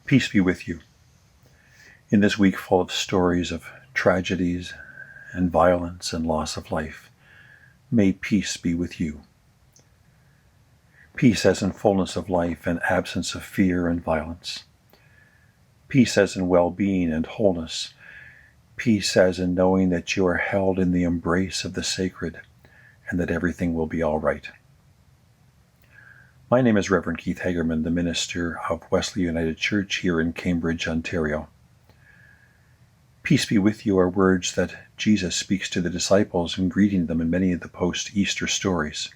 Peace be with you. In this week full of stories of tragedies and violence and loss of life, may peace be with you. Peace as in fullness of life and absence of fear and violence. Peace as in well-being and wholeness. Peace as in knowing that you are held in the embrace of the sacred and that everything will be all right. My name is Reverend Keith Hagerman, the minister of Wesley United Church here in Cambridge, Ontario. Peace be with you are words that Jesus speaks to the disciples in greeting them in many of the post-Easter stories.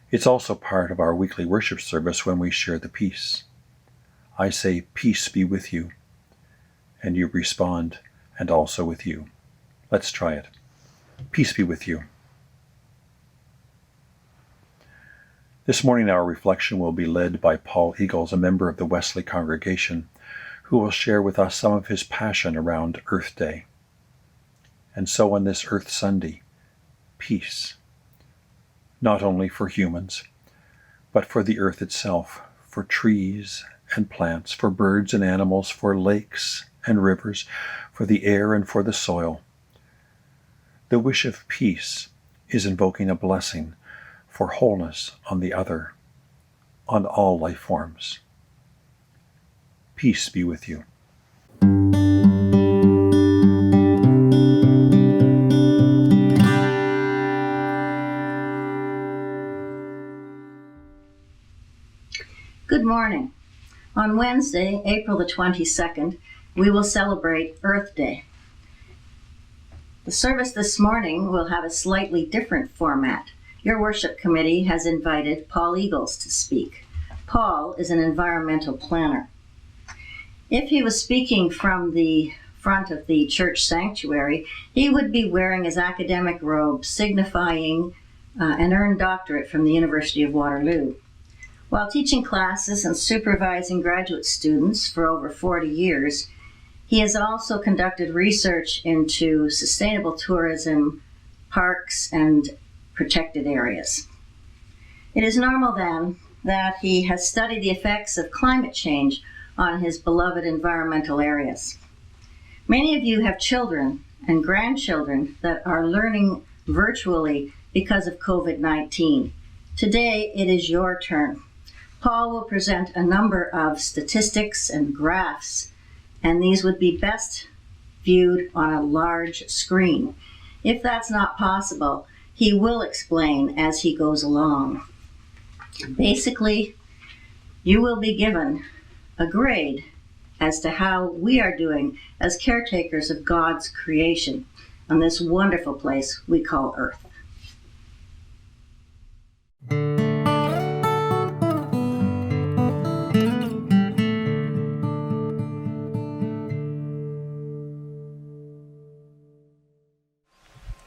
It's also part of our weekly worship service when we share the peace. I say, peace be with you, and you respond, and also with you. Let's try it. Peace be with you. This morning our reflection will be led by Paul Eagles, a member of the Wesley congregation, who will share with us some of his passion around Earth Day. And so on this Earth Sunday, peace, not only for humans, but for the earth itself, for trees and plants, for birds and animals, for lakes and rivers, for the air and for the soil. The wish of peace is invoking a blessing for wholeness on the other, on all life forms. Peace be with you. Good morning. On Wednesday, April the 22nd, we will celebrate Earth Day. The service this morning will have a slightly different format. Your worship committee has invited Paul Eagles to speak. Paul is an environmental planner. If he was speaking from the front of the church sanctuary, he would be wearing his academic robe, signifying an earned doctorate from the University of Waterloo. While teaching classes and supervising graduate students for over 40 years, he has also conducted research into sustainable tourism, parks, and protected areas. It is normal then that he has studied the effects of climate change on his beloved environmental areas. Many of you have children and grandchildren that are learning virtually because of COVID-19. Today it is your turn. Paul will present a number of statistics and graphs, and these would be best viewed on a large screen. If that's not possible, he will explain as he goes along. Basically, you will be given a grade as to how we are doing as caretakers of God's creation on this wonderful place we call Earth.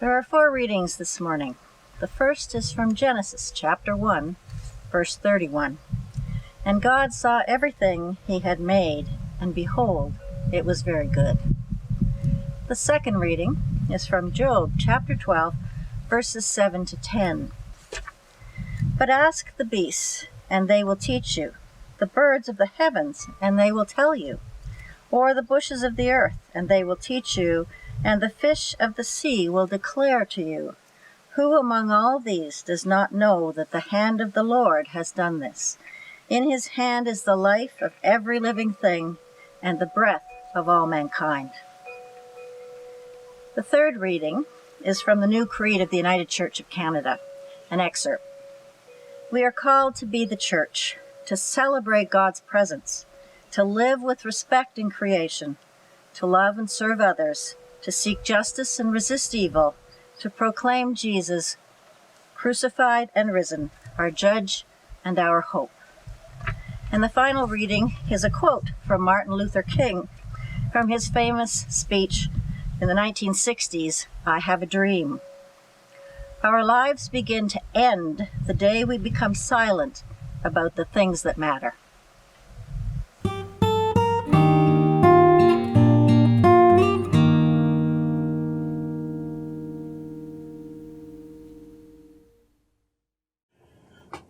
There are 4 readings this morning. The first is from Genesis chapter 1, verse 31. And God saw everything he had made, and behold, it was very good. The second reading is from Job chapter 12, verses 7 to 10. But ask the beasts, and they will teach you, the birds of the heavens, and they will tell you, or the bushes of the earth, and they will teach you, and the fish of the sea will declare to you. Who among all these does not know that the hand of the Lord has done this? In his hand is the life of every living thing, and the breath of all mankind. The third reading is from the New Creed of the United Church of Canada, an excerpt. We are called to be the church, to celebrate God's presence, to live with respect in creation, to love and serve others, to seek justice and resist evil, to proclaim Jesus, crucified and risen, our judge and our hope. And the final reading is a quote from Martin Luther King from his famous speech in the 1960s, I Have a Dream. Our lives begin to end the day we become silent about the things that matter.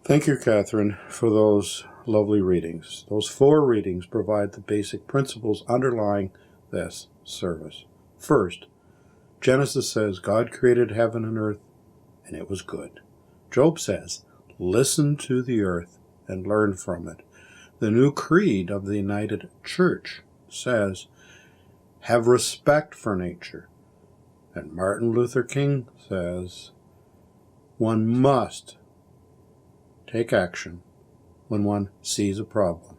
Thank you, Catherine, for those lovely readings. Those 4 readings provide the basic principles underlying this service. First, Genesis says God created heaven and earth, and it was good. Job says, listen to the earth and learn from it. The new creed of the United Church says, have respect for nature. And Martin Luther King says, one must take action when one sees a problem.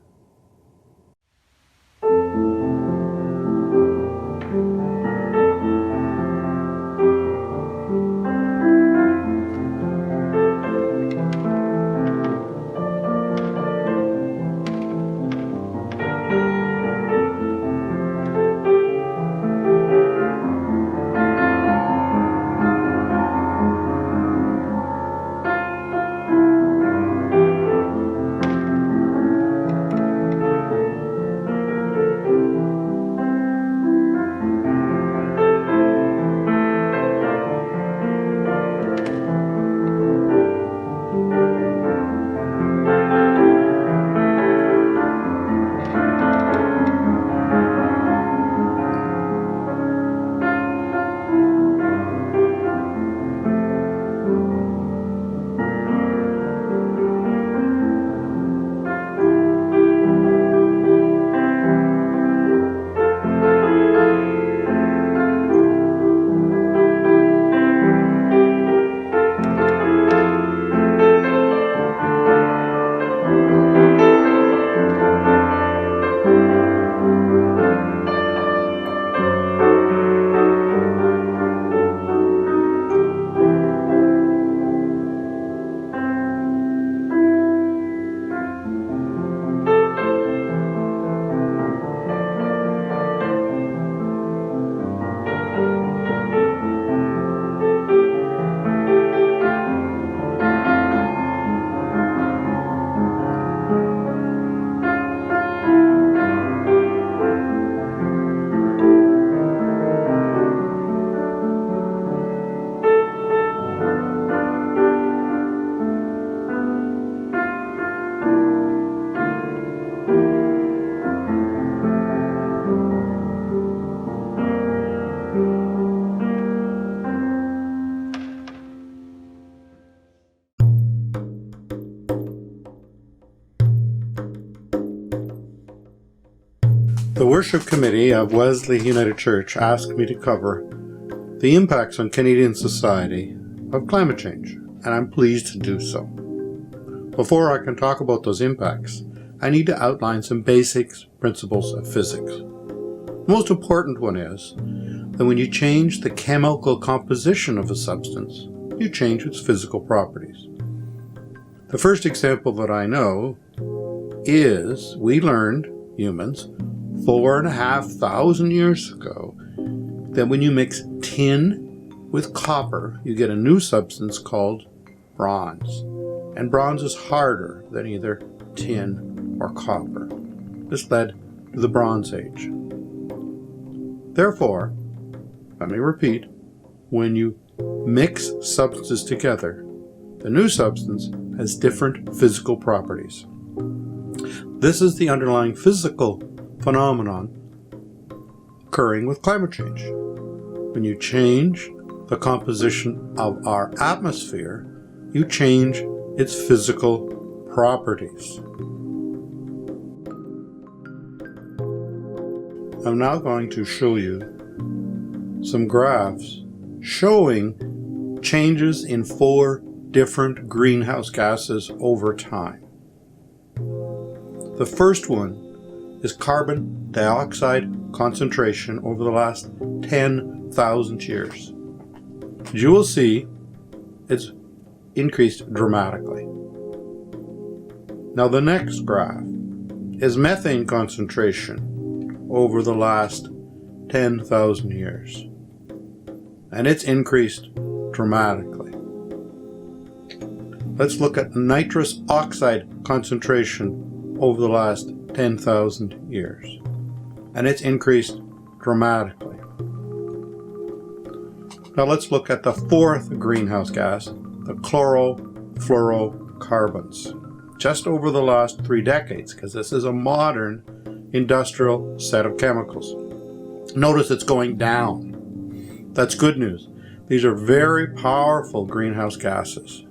The Worship Committee of Wesley United Church asked me to cover the impacts on Canadian society of climate change, and I'm pleased to do so. Before I can talk about those impacts, I need to outline some basic principles of physics. The most important one is that when you change the chemical composition of a substance, you change its physical properties. The first example that I know is we learned, humans, 4,500 years ago, that when you mix tin with copper, you get a new substance called bronze. And bronze is harder than either tin or copper. This led to the Bronze Age. Therefore, let me repeat, when you mix substances together, the new substance has different physical properties. This is the underlying physical phenomenon occurring with climate change. When you change the composition of our atmosphere, you change its physical properties. I'm now going to show you some graphs showing changes in 4 different greenhouse gases over time. The first one is carbon dioxide concentration over the last 10,000 years. As you will see, it's increased dramatically. Now the next graph is methane concentration over the last 10,000 years. And it's increased dramatically. Let's look at nitrous oxide concentration over the last 10,000 years. And it's increased dramatically. Now let's look at the 4th greenhouse gas, the chlorofluorocarbons. just over the last 3 decades, because this is a modern industrial set of chemicals. Notice it's going down. That's good news. These are very powerful greenhouse gases.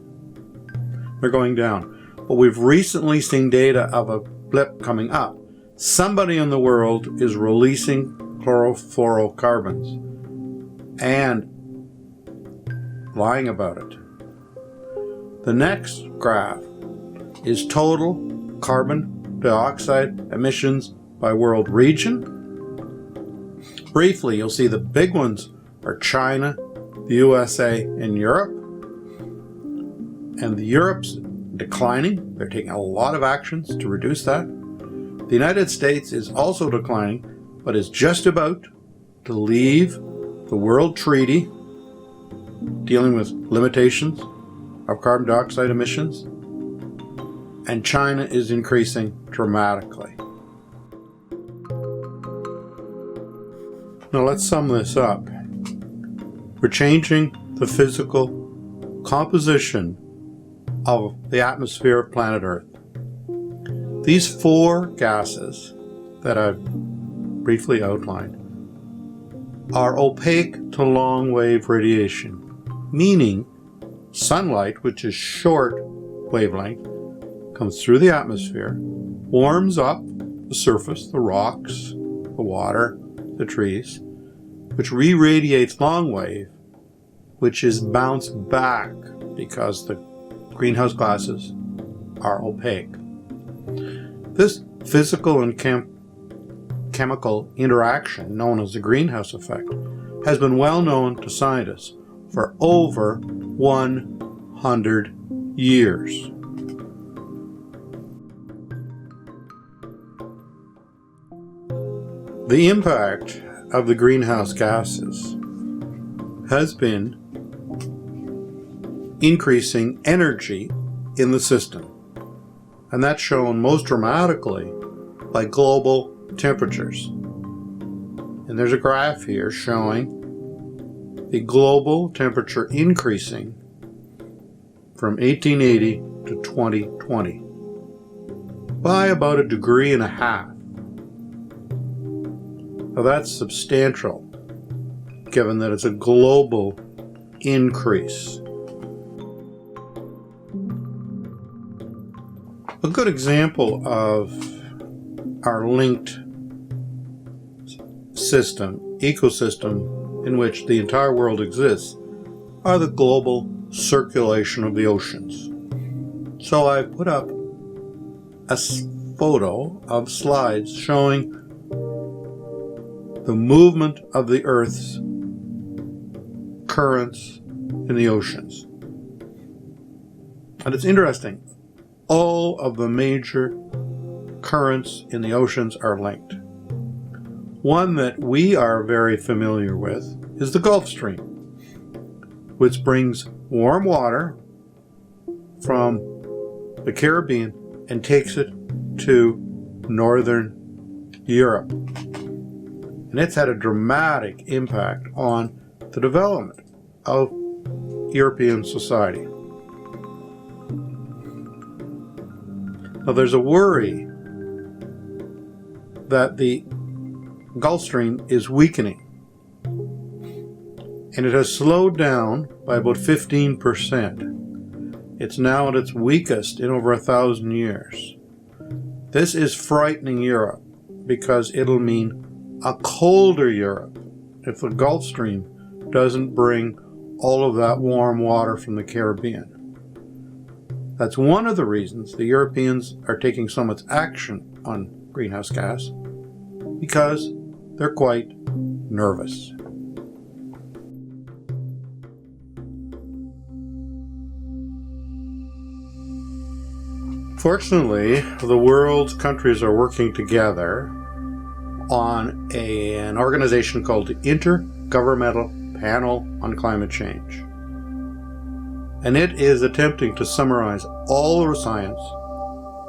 They're going down. But we've recently seen data of a blip coming up. Somebody in the world is releasing chlorofluorocarbons and lying about it. The next graph is total carbon dioxide emissions by world region. Briefly, you'll see the big ones are China, the USA, and Europe. And the Europe's declining. They're taking a lot of actions to reduce that. The United States is also declining, but is just about to leave the World Treaty dealing with limitations of carbon dioxide emissions. And China is increasing dramatically. Now let's sum this up. We're changing the physical composition of the atmosphere of planet Earth. These 4 gases that I've briefly outlined are opaque to long-wave radiation, meaning sunlight, which is short wavelength, comes through the atmosphere, warms up the surface, the rocks, the water, the trees, which re-radiates long wave, which is bounced back because the greenhouse gases are opaque. This physical and chemical interaction, known as the greenhouse effect, has been well known to scientists for over 100 years. The impact of the greenhouse gases has been increasing energy in the system, and that's shown most dramatically by global temperatures. And there's a graph here showing the global temperature increasing from 1880 to 2020 by about 1.5 degrees. Now that's substantial, given that it's a global increase. A good example of our linked system, ecosystem in which the entire world exists, are the global circulation of the oceans. So I put up a photo of slides showing the movement of the Earth's currents in the oceans. And it's interesting. All of the major currents in the oceans are linked. One that we are very familiar with is the Gulf Stream, which brings warm water from the Caribbean and takes it to northern Europe. And it's had a dramatic impact on the development of European society. Now there's a worry that the Gulf Stream is weakening, and it has slowed down by about 15%. It's now at its weakest in over 1,000 years. This is frightening Europe because it'll mean a colder Europe if the Gulf Stream doesn't bring all of that warm water from the Caribbean. That's one of the reasons the Europeans are taking so much action on greenhouse gas, because they're quite nervous. Fortunately, the world's countries are working together on an organization called the Intergovernmental Panel on Climate Change. And it is attempting to summarize all the science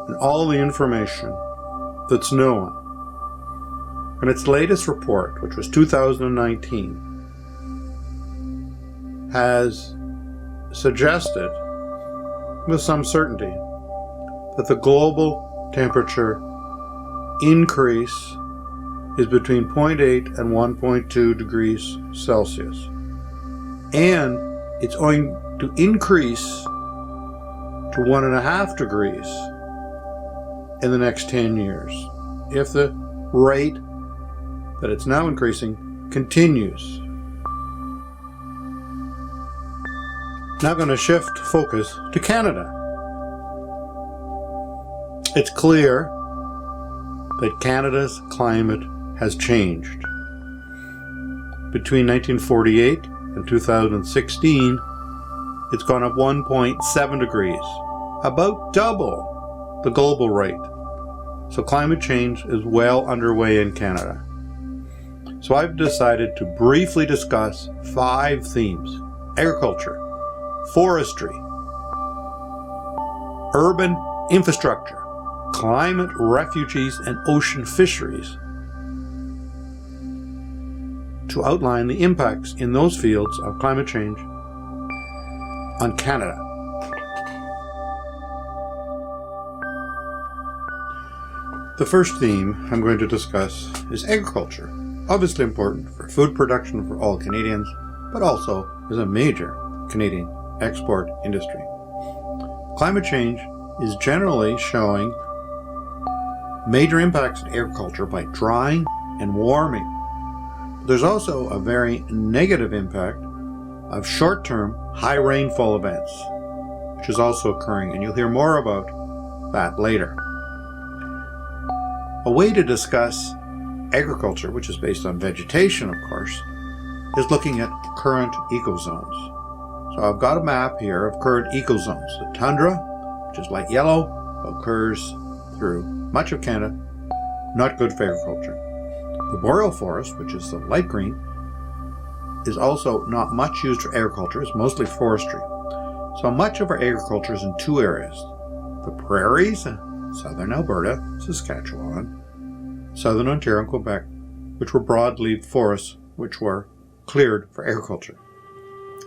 and all the information that's known. And its latest report, which was 2019, has suggested with some certainty that the global temperature increase is between 0.8 and 1.2 degrees Celsius. And it's going to increase to 1.5 degrees in the next 10 years if the rate that it's now increasing continues. Now I'm going to shift focus to Canada. It's clear that Canada's climate has changed. Between 1948 and 2016, it's gone up 1.7 degrees, about double the global rate. So climate change is well underway in Canada. So I've decided to briefly discuss 5 themes: agriculture, forestry, urban infrastructure, climate refugees, and ocean fisheries, to outline the impacts in those fields of climate change on Canada. The first theme I'm going to discuss is agriculture. Obviously important for food production for all Canadians, but also is a major Canadian export industry. Climate change is generally showing major impacts in agriculture by drying and warming. There's also a very negative impact of short-term high rainfall events, which is also occurring, and you'll hear more about that later. A way to discuss agriculture, which is based on vegetation, of course, is looking at current ecozones. So I've got a map here of current ecozones. The tundra, which is light yellow, occurs through much of Canada, not good for agriculture. The boreal forest, which is the light green, is also not much used for agriculture. It's mostly forestry. So much of our agriculture is in 2 areas: the prairies, southern Alberta, Saskatchewan, southern Ontario and Quebec, which were broadleaf forests which were cleared for agriculture.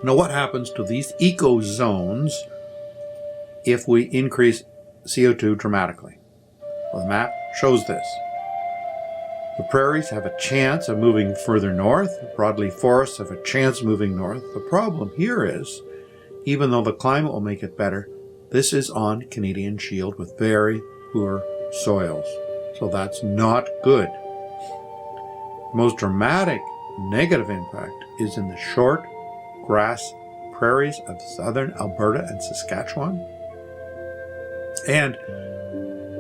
Now, what happens to these ecozones if we increase CO2 dramatically? Well, the map shows this. The prairies have a chance of moving further north. Broadleaf forests have a chance of moving north. The problem here is, even though the climate will make it better, this is on Canadian Shield with very poor soils. So that's not good. The most dramatic negative impact is in the short grass prairies of southern Alberta and Saskatchewan. And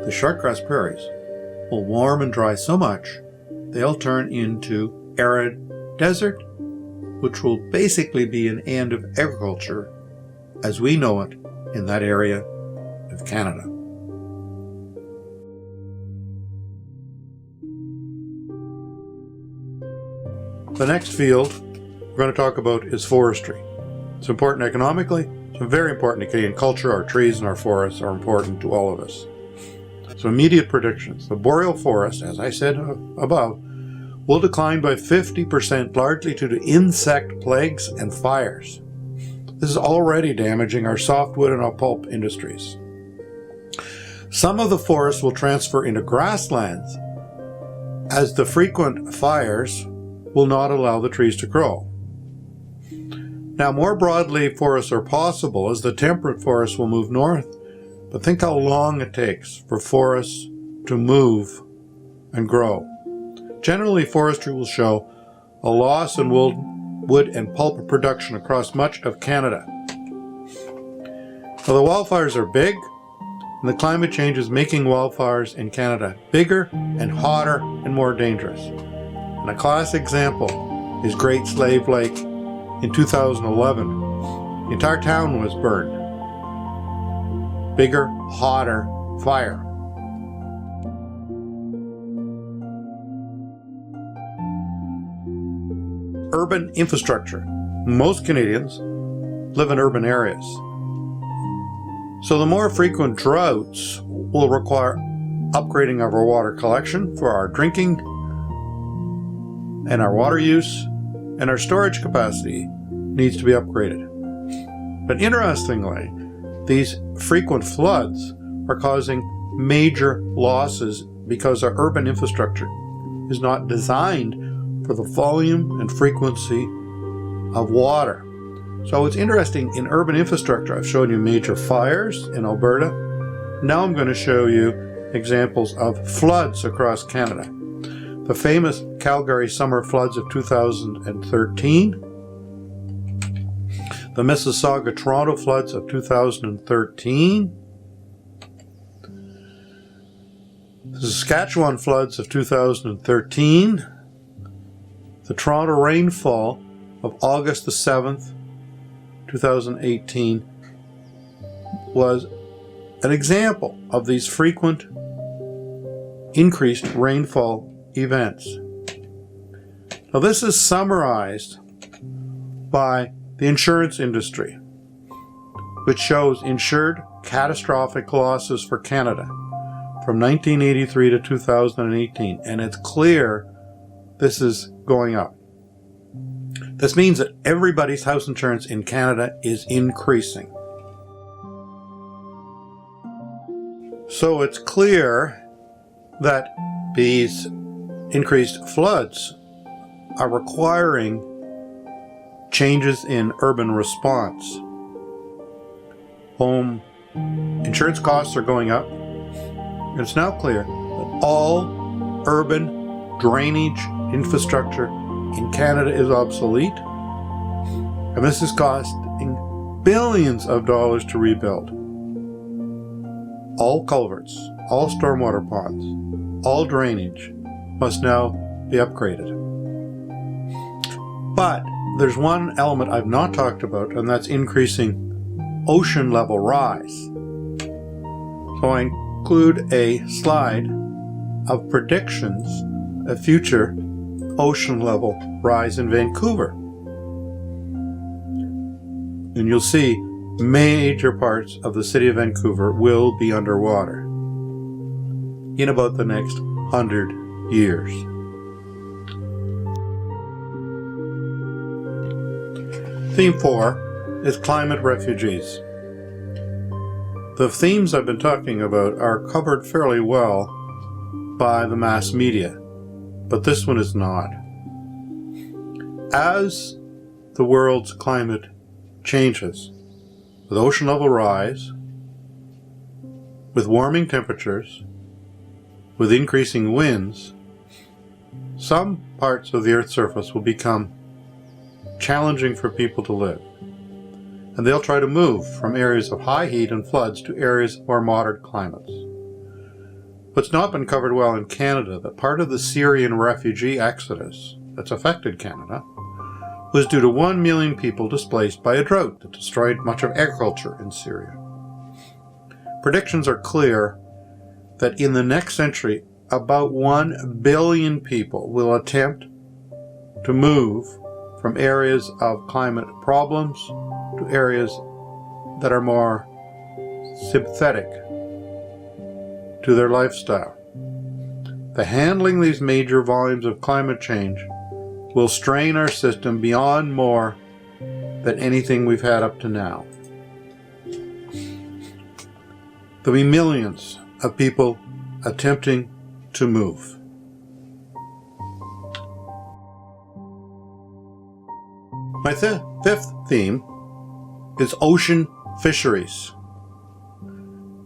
the short grass prairies will warm and dry so much they'll turn into arid desert, which will basically be an end of agriculture as we know it in that area of Canada. The next field we're going to talk about is forestry. It's important economically. It's very important to Canadian culture. Our trees and our forests are important to all of us. So immediate predictions. The boreal forest, as I said above, will decline by 50%, largely due to insect plagues and fires. This is already damaging our softwood and our pulp industries. Some of the forests will transfer into grasslands, as the frequent fires will not allow the trees to grow. Now, more broadleaf forests are possible as the temperate forests will move north, but think how long it takes for forests to move and grow. Generally, forestry will show a loss in wood and pulp production across much of Canada. Now, the wildfires are big, and the climate change is making wildfires in Canada bigger and hotter and more dangerous. And a classic example is Great Slave Lake in 2011. The entire town was burned. Bigger, hotter fire. Urban infrastructure. Most Canadians live in urban areas. So the more frequent droughts will require upgrading of our water collection for our drinking and our water use, and our storage capacity needs to be upgraded. But interestingly, these frequent floods are causing major losses because our urban infrastructure is not designed for the volume and frequency of water. So it's interesting, in urban infrastructure, I've shown you major fires in Alberta. Now I'm going to show you examples of floods across Canada. The famous Calgary summer floods of 2013, the Mississauga Toronto floods of 2013, the Saskatchewan floods of 2013, the Toronto rainfall of August the 7th, 2018 was an example of these frequent increased rainfall events. Now this is summarized by the insurance industry, which shows insured catastrophic losses for Canada from 1983 to 2018, and it's clear this is going up. This means that everybody's house insurance in Canada is increasing. So it's clear that these increased floods are requiring changes in urban response. Home insurance costs are going up, and it's now clear that all urban drainage infrastructure in Canada is obsolete, and this is costing billions of dollars to rebuild. All culverts, all stormwater ponds, all drainage must now be upgraded. But there's one element I've not talked about, and that's increasing ocean level rise. So I include a slide of predictions of future ocean level rise in Vancouver. And you'll see major parts of the city of Vancouver will be underwater in about the next 100 years. Theme 4 is climate refugees. The themes I've been talking about are covered fairly well by the mass media, but this one is not. As the world's climate changes, with ocean level rise, with warming temperatures, with increasing winds, some parts of the Earth's surface will become challenging for people to live. And they'll try to move from areas of high heat and floods to areas of more moderate climates. What's not been covered well in Canada, that part of the Syrian refugee exodus that's affected Canada was due to 1 million people displaced by a drought that destroyed much of agriculture in Syria. Predictions are clear that in the next century, about 1 billion people will attempt to move from areas of climate problems to areas that are more sympathetic to their lifestyle. The handling these major volumes of climate change will strain our system beyond more than anything we've had up to now. There'll be millions of people attempting to move. My fifth theme is ocean fisheries.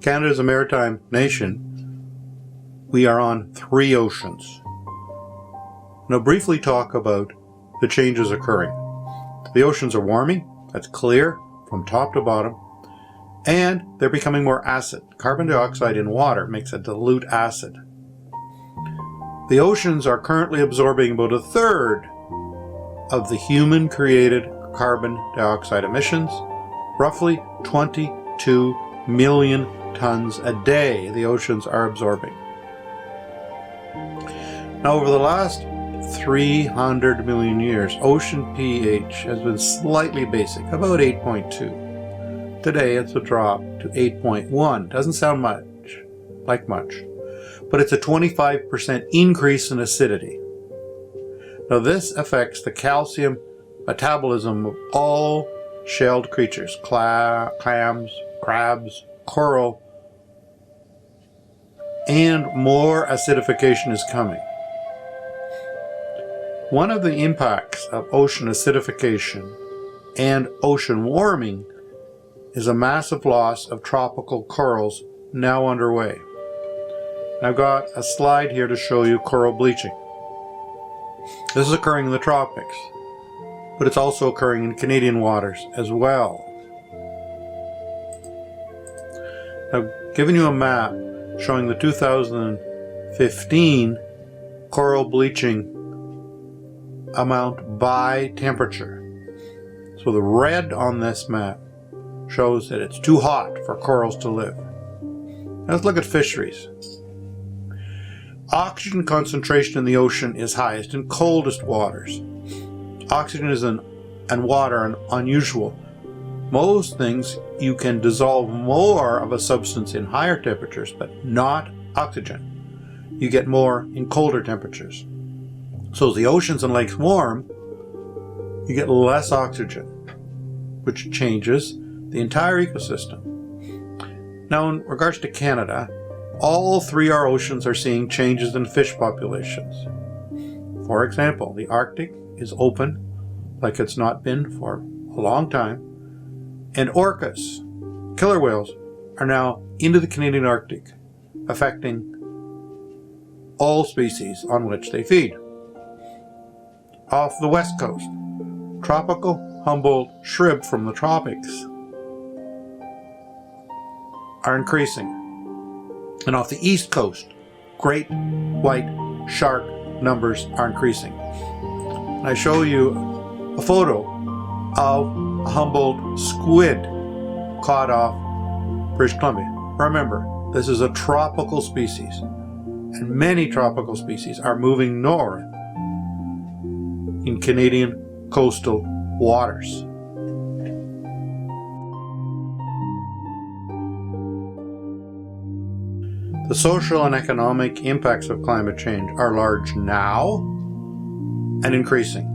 Canada is a maritime nation. We are on 3 oceans. Now briefly talk about the changes occurring. The oceans are warming, that's clear from top to bottom, and they're becoming more acid. Carbon dioxide in water makes a dilute acid. The oceans are currently absorbing about 1/3 of the human-created carbon dioxide emissions, roughly 22 million tons a day the oceans are absorbing. Now over the last 300 million years, ocean pH has been slightly basic, about 8.2. Today it's a drop to 8.1. Doesn't sound like much, but it's a 25% increase in acidity. Now this affects the calcium metabolism of all shelled creatures, clams, crabs, coral, and more acidification is coming. One of the impacts of ocean acidification and ocean warming is a massive loss of tropical corals now underway. I've got a slide here to show you coral bleaching. This is occurring in the tropics, but it's also occurring in Canadian waters as well. I've given you a map showing the 2015 coral bleaching amount by temperature. So the red on this map shows that it's too hot for corals to live. Now let's look at fisheries. Oxygen concentration in the ocean is highest in coldest waters. Oxygen and water are unusual. Most things you can dissolve more of a substance in higher temperatures, but not oxygen. You get more in colder temperatures. So as the oceans and lakes warm, you get less oxygen, which changes the entire ecosystem. Now, in regards to Canada, all three our oceans are seeing changes in fish populations. For example, the Arctic is open like it's not been for a long time, and orcas, killer whales, are now into the Canadian Arctic, affecting all species on which they feed. Off the west coast, tropical Humboldt shrimp from the tropics are increasing. And off the east coast, great white shark numbers are increasing. And I show you a photo of a Humboldt squid caught off British Columbia. Remember, this is a tropical species, and many tropical species are moving north in Canadian coastal waters. The social and economic impacts of climate change are large now and increasing.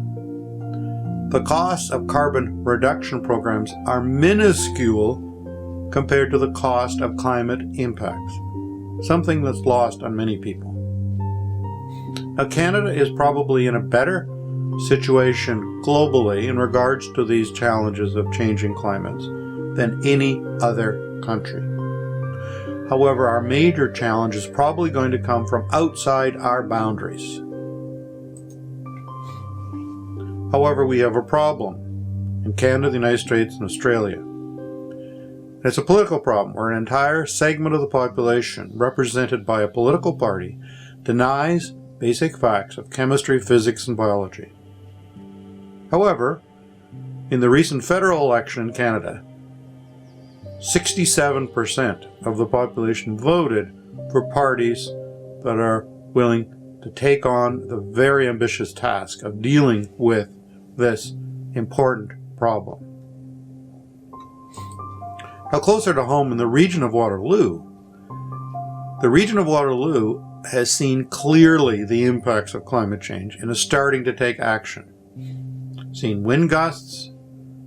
The costs of carbon reduction programs are minuscule compared to the cost of climate impacts, something that's lost on many people. Now, Canada is probably in a better situation globally in regards to these challenges of changing climates than any other country. However, our major challenge is probably going to come from outside our boundaries. However, we have a problem in Canada, the United States, and Australia. And it's a political problem where an entire segment of the population, represented by a political party, denies basic facts of chemistry, physics, and biology. However, in the recent federal election in Canada, 67% of the population voted for parties that are willing to take on the very ambitious task of dealing with this important problem. Now, closer to home in the region of Waterloo has seen clearly the impacts of climate change and is starting to take action. Seen wind gusts,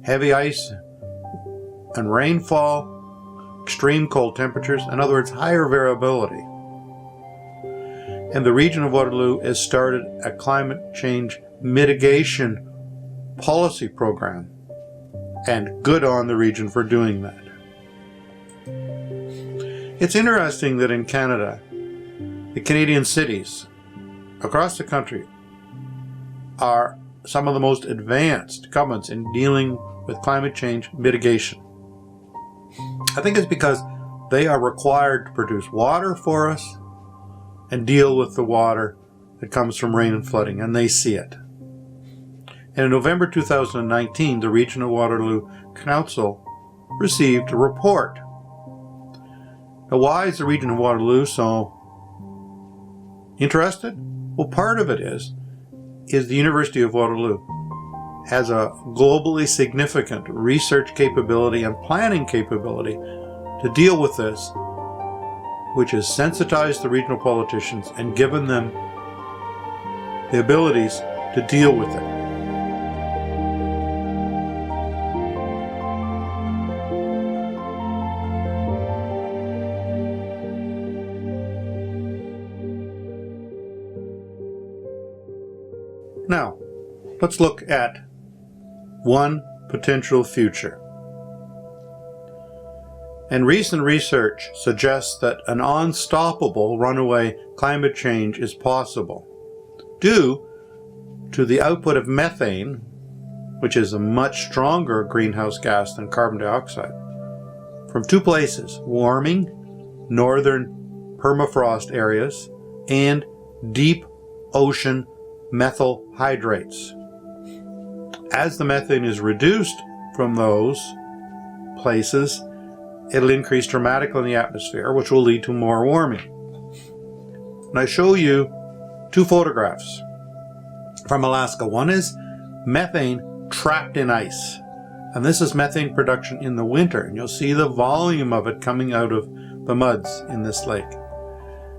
heavy ice and rainfall, extreme cold temperatures, in other words, higher variability. And the region of Waterloo has started a climate change mitigation policy program, and good on the region for doing that. It's interesting that in Canada, the Canadian cities across the country are some of the most advanced governments in dealing with climate change mitigation. I think it's because they are required to produce water for us and deal with the water that comes from rain and flooding, and they see it. And in November 2019, the Region of Waterloo Council received a report. Now, why is the Region of Waterloo so interested? Well, part of it is the University of Waterloo has a globally significant research capability and planning capability to deal with this, which has sensitized the regional politicians and given them the abilities to deal with it. Now, let's look at one potential future. And recent research suggests that an unstoppable runaway climate change is possible due to the output of methane, which is a much stronger greenhouse gas than carbon dioxide, from two places: warming northern permafrost areas and deep ocean methyl hydrates. As the methane is reduced from those places, it'll increase dramatically in the atmosphere, which will lead to more warming. And I show you two photographs from Alaska. One is methane trapped in ice, and this is methane production in the winter, and you'll see the volume of it coming out of the muds in this lake.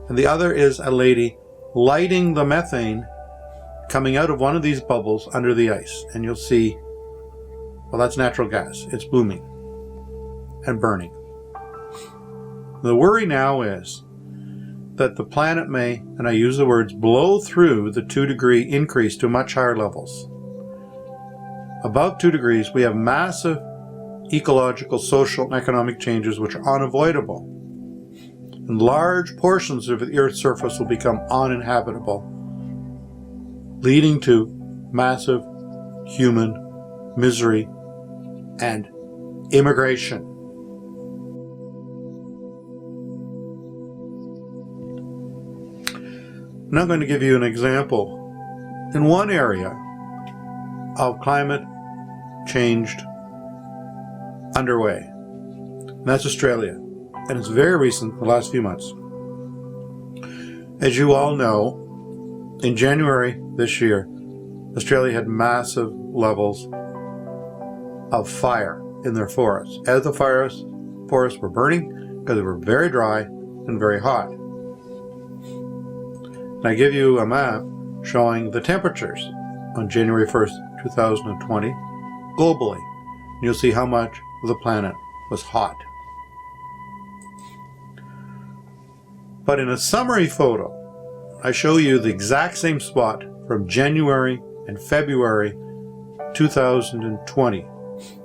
And the other is a lady lighting the methane coming out of one of these bubbles under the ice, and you'll see, well, that's natural gas. It's booming and burning. The worry now is that the planet may, and I use the words, blow through the 2-degree increase to much higher levels. Above 2 degrees, we have massive ecological, social, and economic changes which are unavoidable. And large portions of the Earth's surface will become uninhabitable, leading to massive human misery and immigration. I'm now going to give you an example in one area of climate change underway. And that's Australia. And it's very recent, the last few months. As you all know, in January this year, Australia had massive levels of fire in their forests. As the forests were burning, because they were very dry and very hot. And I give you a map showing the temperatures on January 1st, 2020, globally. And you'll see how much of the planet was hot. But in a summary photo, I show you the exact same spot from January and February 2020.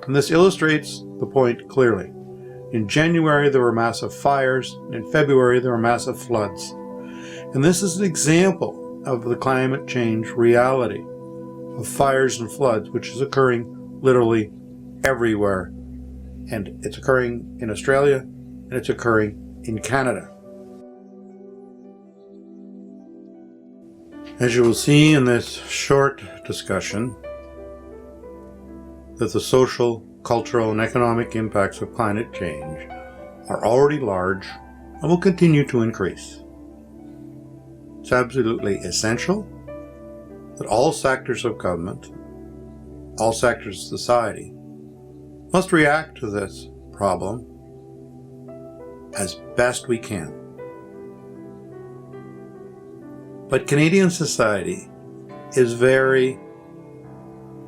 And this illustrates the point clearly. In January, there were massive fires, and in February, there were massive floods. And this is an example of the climate change reality of fires and floods, which is occurring literally everywhere. And it's occurring in Australia, and it's occurring in Canada. As you will see in this short discussion, that the social, cultural, and economic impacts of climate change are already large and will continue to increase. It's absolutely essential that all sectors of government, all sectors of society, must react to this problem as best we can. But Canadian society is very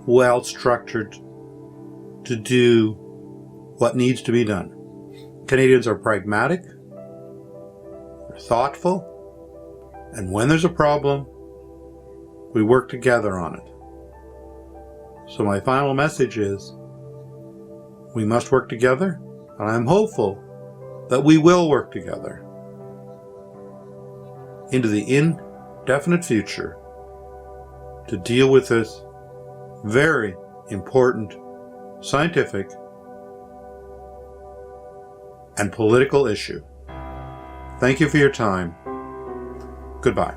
well structured to do what needs to be done. Canadians are pragmatic, they're thoughtful, and when there's a problem, we work together on it. So my final message is, we must work together, and I'm hopeful that we will work together into the indefinite future to deal with this very important scientific and political issue. Thank you for your time. Goodbye.